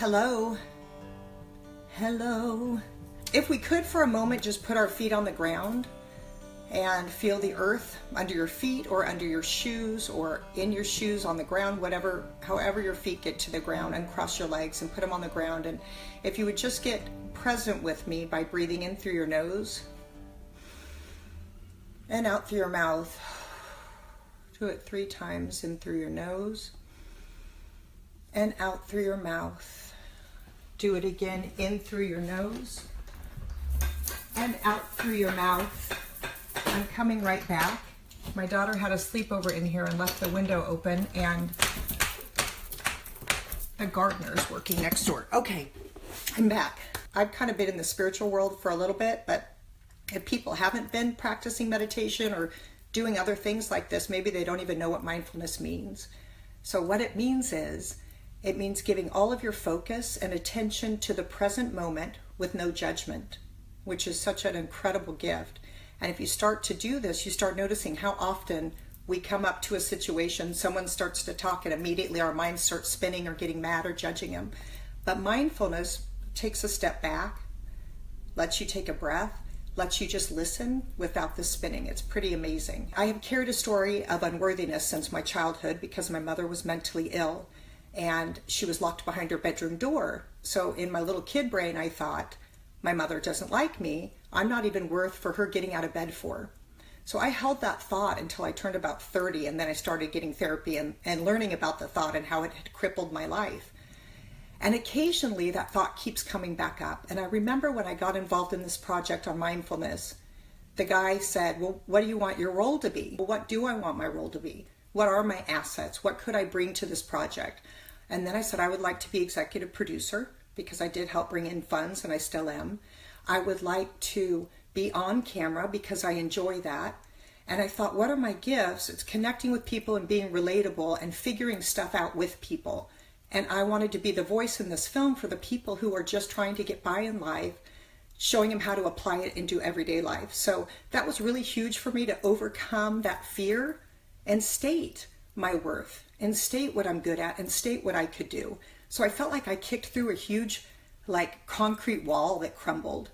Hello. Hello. If we could for a moment just put our feet on the ground and feel the earth under your feet or under your shoes or in your shoes on the ground, whatever, however your feet get to the ground, uncross your legs and put them on the ground. And if you would just get present with me by breathing in through your nose and out through your mouth. Do it 3 times, in through your nose and out through your mouth. Do it again, in through your nose and out through your mouth. I'm coming right back. My daughter had a sleepover in here and left the window open, and the gardener's working next door. Okay, I'm back. I've kind of been in the spiritual world for a little bit, but if people haven't been practicing meditation or doing other things like this, maybe they don't even know what mindfulness means. So what it means is, it means giving all of your focus and attention to the present moment with no judgment, which is such an incredible gift. And if you start to do this, you start noticing how often we come up to a situation, someone starts to talk, and immediately our minds start spinning or getting mad or judging them. But mindfulness takes a step back, lets you take a breath, lets you just listen without the spinning. It's pretty amazing. I have carried a story of unworthiness since my childhood because my mother was mentally ill and she was locked behind her bedroom door. So in my little kid brain, I thought, my mother doesn't like me. I'm not even worth for her getting out of bed for. So I held that thought until I turned about 30, and then I started getting therapy and learning about the thought and how it had crippled my life. And occasionally that thought keeps coming back up. And I remember when I got involved in this project on mindfulness, the guy said, well, what do you want your role to be? Well, what do I want my role to be? What are my assets? What could I bring to this project? And then I said, I would like to be executive producer because I did help bring in funds and I still am. I would like to be on camera because I enjoy that. And I thought, what are my gifts? It's connecting with people and being relatable and figuring stuff out with people. And I wanted to be the voice in this film for the people who are just trying to get by in life, showing them how to apply it into everyday life. So that was really huge for me to overcome that fear and state my worth and state what I'm good at and state what I could do. So I felt like I kicked through a huge concrete wall that crumbled.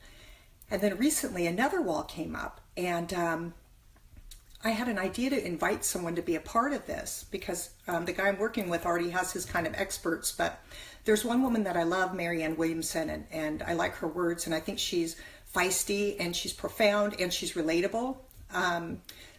And then recently another wall came up, and I had an idea to invite someone to be a part of this because the guy I'm working with already has his kind of experts, but there's one woman that I love, Marianne Williamson, and I like her words, and I think she's feisty and she's profound and she's relatable.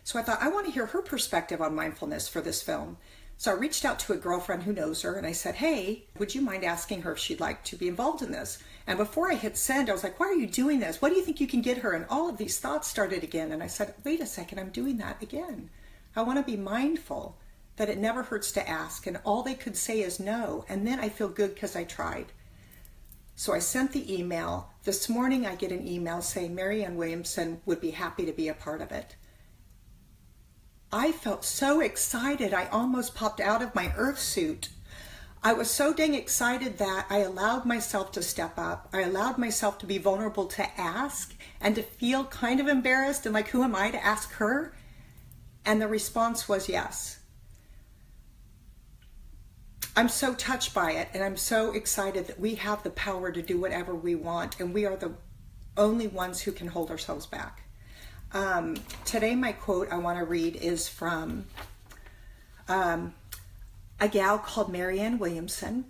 So I thought, I want to hear her perspective on mindfulness for this film. So I reached out to a girlfriend who knows her and I said, hey, would you mind asking her if she'd like to be involved in this? And before I hit send, I was like, why are you doing this? What do you think you can get her? And all of these thoughts started again. And I said, wait a second, I'm doing that again. I want to be mindful that it never hurts to ask. And all they could say is no. And then I feel good because I tried. So I sent the email. This morning I get an email saying Marianne Williamson would be happy to be a part of it. I felt so excited, I almost popped out of my earth suit. I was so dang excited that I allowed myself to step up. I allowed myself to be vulnerable to ask and to feel kind of embarrassed and like, who am I to ask her? And the response was yes. I'm so touched by it, and I'm so excited that we have the power to do whatever we want, and we are the only ones who can hold ourselves back. Today my quote I want to read is from a gal called Marianne Williamson.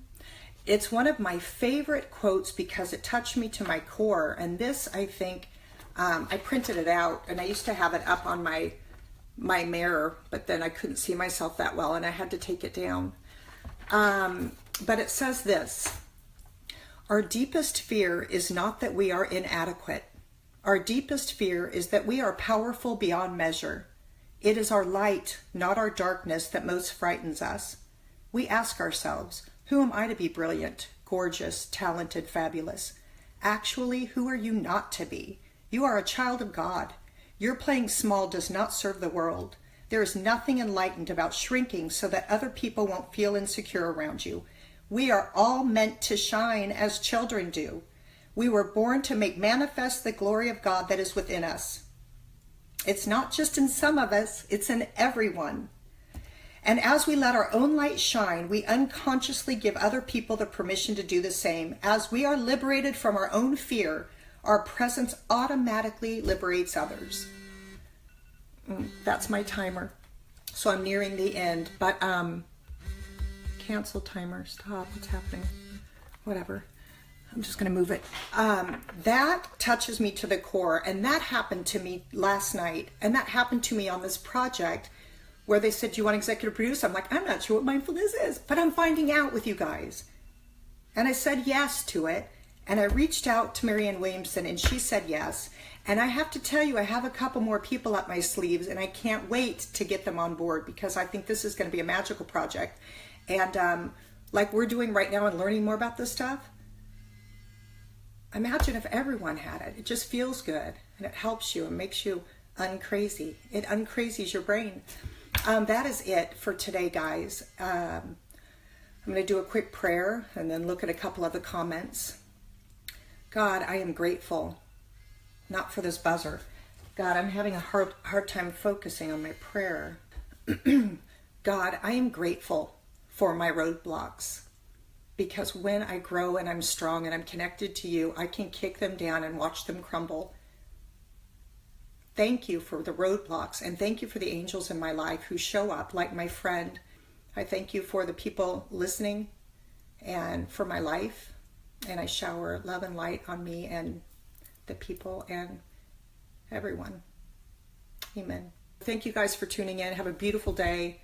It's one of my favorite quotes because it touched me to my core, and this, I think, I printed it out and I used to have it up on my mirror, but then I couldn't see myself that well and I had to take it down. But it says this: our deepest fear is not that we are inadequate. Our deepest fear is that we are powerful beyond measure. It is our light, not our darkness, that most frightens us. We ask ourselves, who am I to be brilliant, gorgeous, talented, fabulous? Actually, who are you not to be? You are a child of God. Your playing small does not serve the world. There is nothing enlightened about shrinking so that other people won't feel insecure around you. We are all meant to shine as children do. We were born to make manifest the glory of God that is within us. It's not just in some of us, it's in everyone. And as we let our own light shine, we unconsciously give other people the permission to do the same. As we are liberated from our own fear, our presence automatically liberates others. That's my timer. So I'm nearing the end, but cancel timer, stop, what's happening? Whatever. I'm just going to move it. That touches me to the core, and that happened to me last night, and that happened to me on this project where they said, do you want executive producer? I'm like, I'm not sure what mindfulness is, but I'm finding out with you guys. And I said yes to it, and I reached out to Marianne Williamson, and she said yes. And I have to tell you, I have a couple more people up my sleeves, and I can't wait to get them on board because I think this is going to be a magical project. And like we're doing right now and learning more about this stuff, imagine if everyone had it. It just feels good, and it helps you and makes you uncrazy. It uncrazies your brain. That is it for today, guys. I'm going to do a quick prayer and then look at a couple of the comments. God, I am grateful. Not for this buzzer. God, I'm having a hard time focusing on my prayer. God, I am grateful for my roadblocks, because when I grow and I'm strong and I'm connected to you, I can kick them down and watch them crumble. Thank you for the roadblocks, and thank you for the angels in my life who show up, like my friend. I thank you for the people listening and for my life, and I shower love and light on me and the people and everyone. Amen. Thank you guys for tuning in. Have a beautiful day.